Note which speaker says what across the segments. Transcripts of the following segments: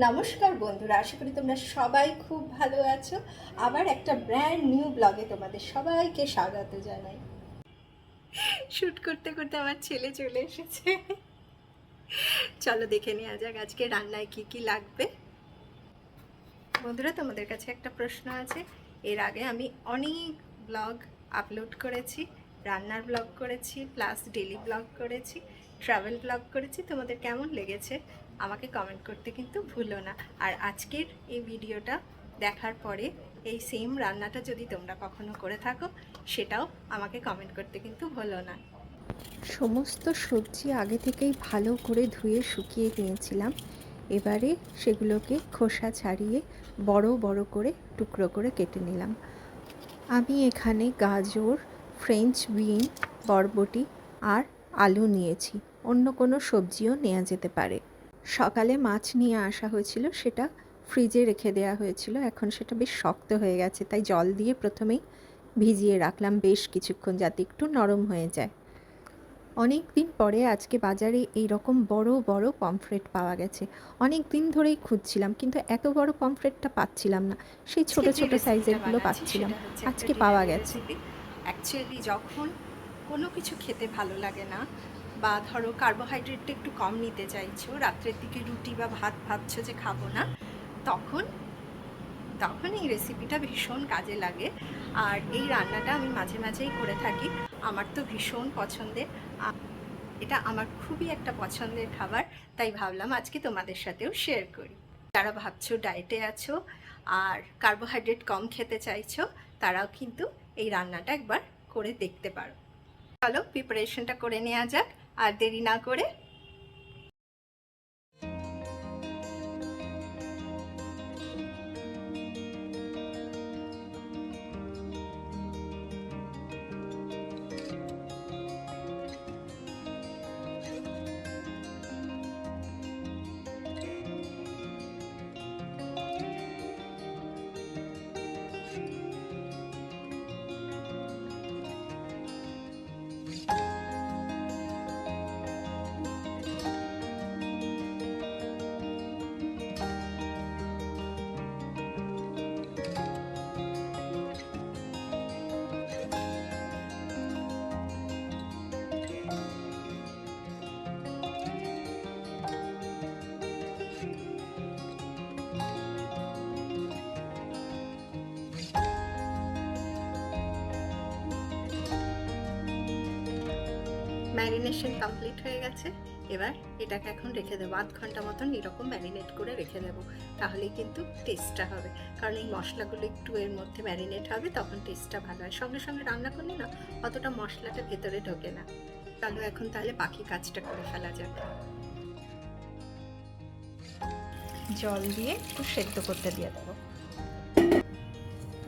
Speaker 1: নমস্কার বন্ধুরা, আশা করি তোমরা সবাই খুব ভালো আছো। আবার একটা ব্র্যান্ড নিউ ব্লগে তোমাদের সবাইকে স্বাগত জানাই। শুট করতে করতে আমার ছেলে চলে এসেছে। চলো দেখে নেওয়া যাক আজকে রান্নায় কি কি লাগবে। বন্ধুরা, তোমাদের কাছে একটা প্রশ্ন আছে। এর আগে আমি অনেক ব্লগ আপলোড করেছি, রান্নার ব্লগ করেছি, প্লাস ডেলি ব্লগ করেছি, ট্রাভেল ব্লগ করেছি। তোমাদের কেমন লেগেছে আমাকে কমেন্ট করতে কিন্তু ভুলো না। আর আজকের এই ভিডিওটা দেখার পরে এই সেম রান্নাটা যদি তোমরা কখনো করে থাকো সেটাও আমাকে কমেন্ট করতে কিন্তু ভুলো না। সমস্ত সবজি আগে থেকেই ভালো করে ধুয়ে শুকিয়ে নিয়েছিলাম। এবারে সেগুলোকে খোসা ছাড়িয়ে বড় বড় করে টুকরো করে কেটে নিলাম। আমি এখানে গাজর, ফ্রেঞ্চ বিন, বরবটি আর আলু নিয়েছি। অন্য কোনো সবজিও নেওয়া যেতে পারে। সকালে মাছ নিয়ে আসা হয়েছিল, সেটা ফ্রিজে রেখে দেওয়া হয়েছিল। এখন সেটা বেশ শক্ত হয়ে গেছে, তাই জল দিয়ে প্রথমেই ভিজিয়ে রাখলাম বেশ কিছুক্ষণ, যাতে একটু নরম হয়ে যায়। অনেক দিন পরে আজকে বাজারে এই রকম বড় বড় পমফ্রেট পাওয়া গেছে। অনেক দিন ধরেই খুঁজছিলাম, কিন্তু এত বড় পমফ্রেটটা পাচ্ছিলাম না, সেই ছোট ছোট সাইজেরগুলো পাচ্ছিলাম। আজকে পাওয়া গেছে। অ্যাকচুয়ালি যখন কোনো কিছু খেতে ভালো লাগে না, বা ধরো কার্বোহাইড্রেটটা একটু কম নিতে চাইছো, রাত্রের দিকে রুটি বা ভাত ভাবছো যে খাবো না, তখন তখন এই রেসিপিটা ভীষণ কাজে লাগে। আর এই রান্নাটা আমি মাঝে মাঝেই করে থাকি। আমার তো ভীষণ পছন্দের, এটা আমার খুবই একটা পছন্দের খাবার, তাই ভাবলাম আজকে তোমাদের সাথেও শেয়ার করি। যারা ভাবছো ডায়েটে আছো আর কার্বোহাইড্রেট কম খেতে চাইছো, তারাও কিন্তু এই রান্নাটা একবার করে দেখতে পারো। চলো প্রিপারেশনটা করে নেওয়া যাক আর দেরি না করে। ম্যারিনেশন কমপ্লিট হয়ে গেছে। এবার এটাকে এখন রেখে দেবো, আধ ঘন্টা মতন এরকম ম্যারিনেট করে রেখে দেবো। তাহলেই কিন্তু টেস্টটা হবে, কারণ এই মশলাগুলো একটু এর মধ্যে ম্যারিনেট হবে, তখন টেস্টটা ভালো হয়। সঙ্গে সঙ্গে রান্না করলে না অতটা মশলাটা ভেতরে ঢোকে না। চলো এখন তাহলে বাকি কাজটা করে ফেলা যাক। জল দিয়ে একটু সেদ্ধ করতে দিয়ে দেবো।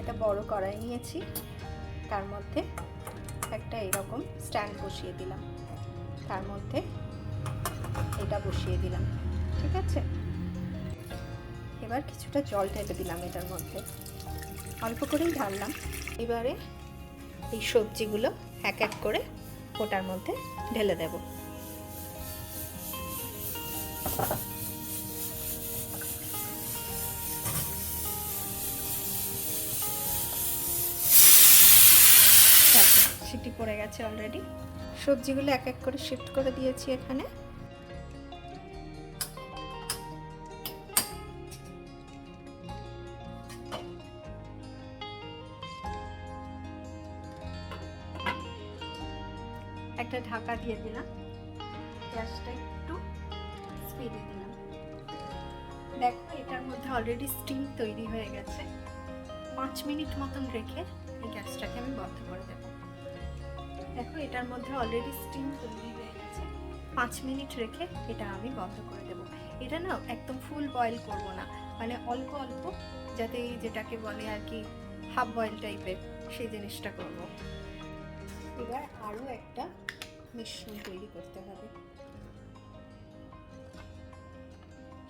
Speaker 1: একটা বড় কড়াই নিয়েছি, তার মধ্যে একটা এরকম স্ট্যান্ড বসিয়ে দিলাম, তার মধ্যে এটা বসিয়ে দিলাম। ঠিক আছে, এবার কিছুটা জল ঢেলে দিলাম এটার মধ্যে, অল্প করেই ঢাললাম। এবারে এই সবজিগুলো এক এক করে ওটার মধ্যে ঢেলে দেব। সিটি পড়ে গেছে অলরেডি। সবজিগুলো এক এক করে শিফট করে দিয়েছি এখানে। একটা ঢাকা দিয়ে দিলাম, গ্যাসটা একটু স্পিডে দিলাম। দেখো এটার মধ্যে অলরেডি স্টিম তৈরি হয়ে গেছে। 5 মিনিট মতন রেখে এই গ্যাসটাকে আমি বন্ধ করে দেবো। দেখো এটার মধ্যে অলরেডি স্টিম তৈরি হয়ে গেছে। 5 মিনিট রেখে এটা আমি বন্ধ করে দেবো। এটা না একদম ফুল বয়েল করব না, মানে অল্প অল্প, যাতে যেটাকে বলে আর কি হাফ বয়েল টাইপের, সেই জিনিসটা করব। এবার আরও একটা মিশ্রণ তৈরি করতে হবে।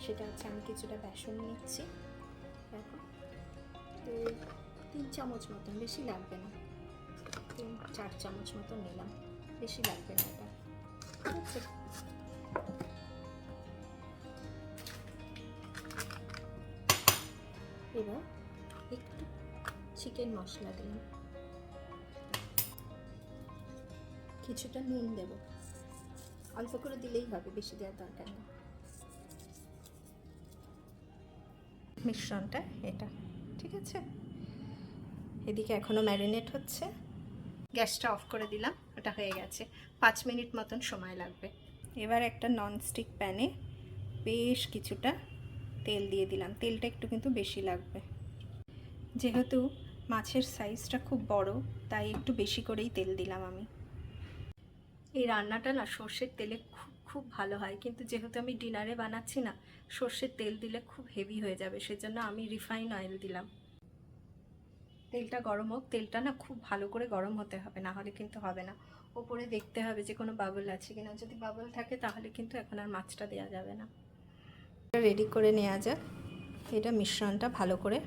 Speaker 1: সেটা হচ্ছে আমি কিছুটা বেসন নিচ্ছি। দেখো 3 চামচ মতন, বেশি লাগবে না, 3-4 চামচ মতন নিলাম, বেশি লাগবে না এটা। ঠিক আছে, এবার একটু চিকেন মশলা দিলাম, কিছুটা নুন দেব, অল্প করে দিলেই হবে, বেশি দেওয়ার দরকার নেই। মিশ্রণটা এটা, ঠিক আছে। এদিকে এখনো ম্যারিনেট হচ্ছে, গ্যাসটা অফ করে দিলাম, ওটা হয়ে গেছে। 5 মিনিট মতন সময় লাগবে। এবার একটা ননস্টিক প্যানে বেশ কিছুটা তেল দিয়ে দিলাম, তেলটা একটু কিন্তু বেশি লাগবে, যেহেতু মাছের সাইজটা খুব বড় তাই একটু বেশি করেই তেল দিলাম আমি। এই রান্নাটা না সর্ষের তেলে খুব ভালো হয়, কিন্তু যেহেতু আমি ডিনারে বানাচ্ছি না, সর্ষের তেল দিলে খুব হেভি হয়ে যাবে, সেজন্য আমি রিফাইন অয়েল দিলাম। তেলটা গরম হোক, তেলটা না খুব ভালো করে গরম হতে হবে, না হলে কিন্তু হবে না। ওপরে দেখতে হবে যে কোনো বাবল আছে কিনা, যদি বাবল থাকে তাহলে কিন্তু এখন আর মাছটা দেওয়া যাবে না। রেডি করে নেওয়া যাক। এটা মিশ্রণটা ভালো করে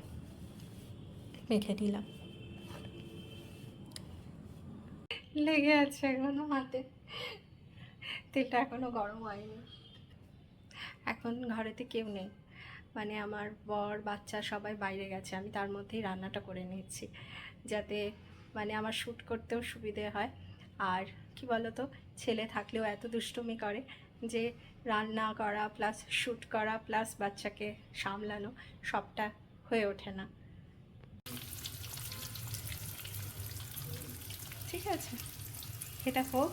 Speaker 1: মেখে দিলাম, লেগে আছে এখনো হাতে, তেলটা এখনো গরম হয়নি। এখন ঘরেতে কেউ নেই, মানে আমার বর বাচ্চা সবাই বাইরে গেছে, আমি তার মধ্যেই রান্নাটা করে নিচ্ছি, যাতে মানে আমার শ্যুট করতেও সুবিধে হয়। আর কি বলতো, ছেলে থাকলেও এত দুষ্টুমি করে যে রান্না করা প্লাস শ্যুট করা প্লাস বাচ্চাকে সামলানো সবটা হয়ে ওঠে না। ঠিক আছে, এটা হোক।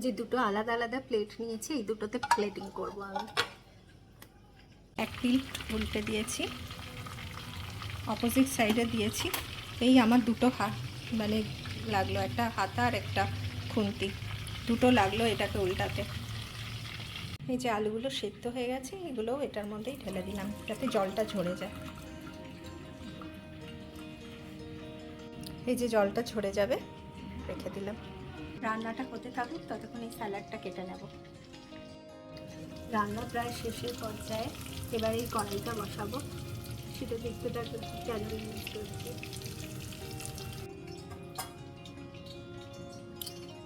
Speaker 1: যে দুটো আলাদা আলাদা প্লেট নিয়েছি, এই দুটোতে প্লেটিং করব আমি। এক পিঠ উল্টে দিয়েছি, অপোজিট সাইডে দিয়েছি। এই আমার দুটো মানে লাগলো, একটা হাতা আর একটা খুন্তি, দুটো লাগলো এটাকে উল্টাতে। এই যে আলুগুলো সেদ্ধ হয়ে গেছে, এগুলোও এটার মধ্যেই ঢেলে দিলাম যাতে জলটা ঝরে যায়। এই যে জলটা ঝরে যাবে, রেখে দিলাম। রান্নাটা হতে থাকুক, ততক্ষণ এই স্যালাডটা কেটে নেব। রান্না প্রায় শেষের পর্যায়ে, এবার এই কড়াইটা বসাবো, সেটা দেখতে থাকুন কেন ইউজ করছি।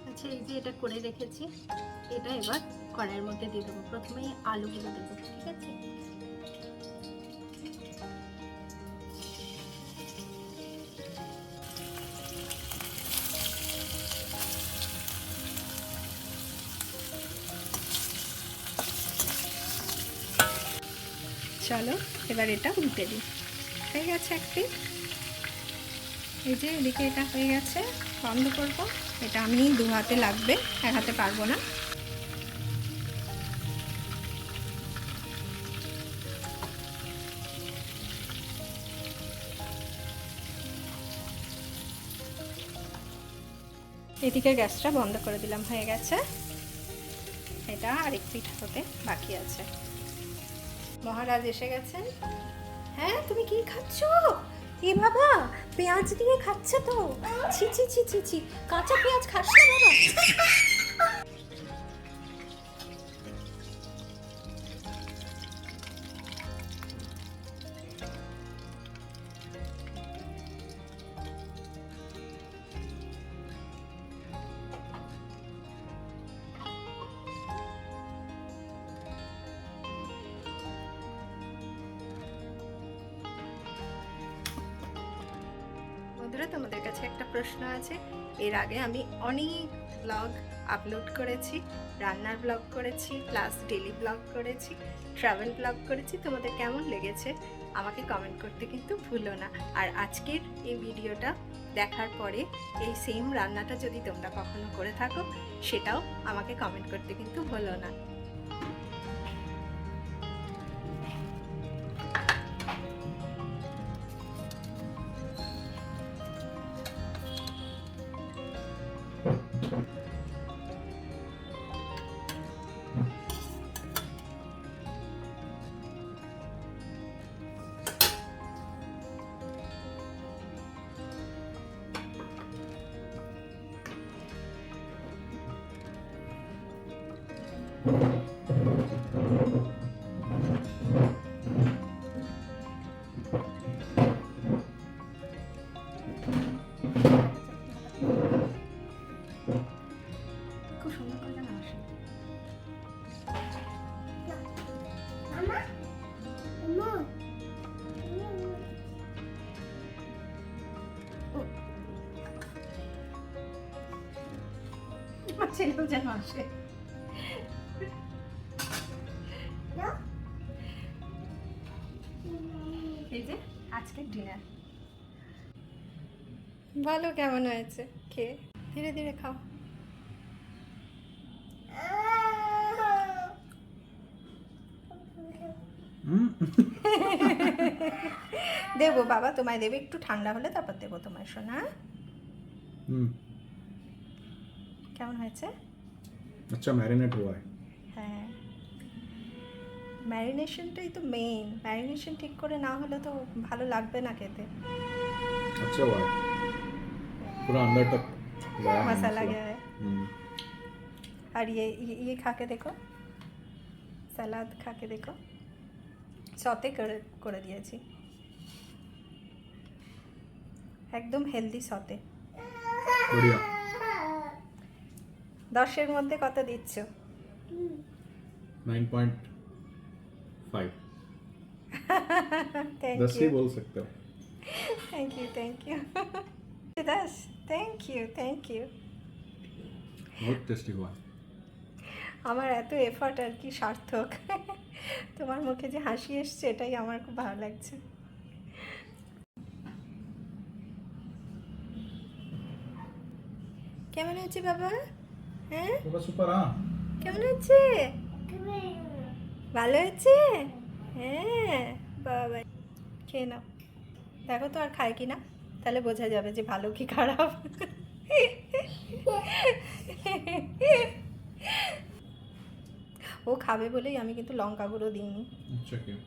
Speaker 1: আচ্ছা, এই যে এটা করে রেখেছি, এটা এবার কড়াইয়ের মধ্যে দিয়ে দেবো। প্রথমেই আলুগুলো দেবো, ঠিক আছে। চলো এবার এটা উল্টে দিই। হয়ে গেছে একটি, এই যে এদিকে এটা হয়ে গেছে, বন্ধ করবো। এটা আমি 2 হাতে লাগবে, 1 হাতে পারবো না। এদিকে গ্যাসটা বন্ধ করে দিলাম, হয়ে গেছে। এটা আরেক পিঠ হতে বাকি আছে। মহারাজ এসে গেছেন। হ্যাঁ, তুমি কি খাচ্ছ? এ বাবা, পেঁয়াজ দিয়ে খাচ্ছে তো? ছি ছি ছি ছি ছি, কাঁচা পেঁয়াজ খাস না বাবা। বন্ধুরা, তোমাদের কাছে একটা প্রশ্ন আছে। এর আগে আমি অনেক ব্লগ আপলোড করেছি, রান্নার ব্লগ করেছি, প্লাস ডেলি ব্লগ করেছি, ট্রাভেল ব্লগ করেছি। তোমাদের কেমন লেগেছে আমাকে কমেন্ট করতে কিন্তু ভুলো না। আর আজকের এই ভিডিওটা দেখার পরে এই সেম রান্নাটা যদি তোমরা কখনো করে থাকো, সেটাও আমাকে কমেন্ট করতে কিন্তু ভুলো না। খুব সুন্দর করে না আসে। ছেলেও যেন আসে। এই যে আজকের ডিনার। বলো কেমন হয়েছে খেয়ে? ধীরে ধীরে খাও। দেবো বাবা, তোমায় দেবে, একটু ঠান্ডা হলে তারপর দেবো তোমায় সোনা। কেমন হয়েছে?
Speaker 2: अच्छा मैरिनेट हुआ है।
Speaker 1: হ্যাঁ, ম্যারিনেশনটাই তো মেইন। ম্যারিনেশন ঠিক করে না হলে তো ভালো লাগবে না খেতে।
Speaker 2: अच्छा हुआ है, पूरा अंदर तक गया है
Speaker 1: मसाला गया है।
Speaker 2: हम्म।
Speaker 1: और ये खा के देखो, सलाद खा के देखो, सौते করে দিয়েছি, একদম হেলদি সতে।
Speaker 2: बढ़िया।
Speaker 1: 10-এর মধ্যে কত দিচ্ছ?
Speaker 2: 9.5।
Speaker 1: থ্যাংক
Speaker 2: 10 ही
Speaker 1: ইউ,
Speaker 2: बोल सकते हो।
Speaker 1: Thank you, thank you. 10, thank you, thank you.
Speaker 2: बहुत टेस्टी हुआ।
Speaker 1: আমার এত এফর্ট আর কি সার্থক। তোমার মুখে যে হাসি এসছে এটাই আমার খুব ভালো লাগছে। কেমন হয়েছে বাবা? হ্যাঁ,
Speaker 2: सुपर सुपर। हाँ
Speaker 1: কেমন হয়েছে? ভালো হয়েছে? হ্যাঁ বাবা, খেয়ে নাও। দেখো তো আর খায় কি না, তাহলে বোঝা যাবে যে ভালো কি খারাপ। ও খাবে বলেই আমি কিন্তু লঙ্কা গুঁড়ো দিইনি।
Speaker 2: अच्छा किया।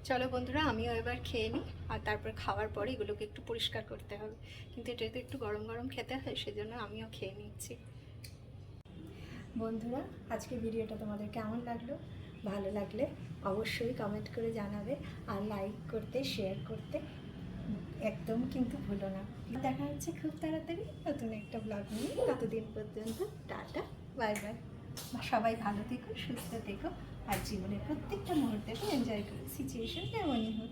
Speaker 1: চলো বন্ধুরা, আমিও এবার খেয়ে নিই, আর তারপর খাওয়ার পরে এগুলোকে একটু পরিষ্কার করতে হবে, কিন্তু এটা তো একটু গরম গরম খেতে হয়, সেজন্য আমিও খেয়ে নিচ্ছি। বন্ধুরা, আজকে ভিডিওটা তোমাদের কেমন লাগলো? ভালো লাগলে অবশ্যই কমেন্ট করে জানাবে, আর লাইক করতে, শেয়ার করতে একদম কিন্তু ভুলো না। দেখা হচ্ছে খুব তাড়াতাড়ি নতুন একটা ব্লগ নিয়ে। ততদিন পর্যন্ত টাটা, বাই বাই। সবাই ভালো থেকো, সুস্থ থেকো, আর জীবনের প্রত্যেকটা মুহূর্তকে এনজয় করো, সিচুয়েশন যেমনই হোক।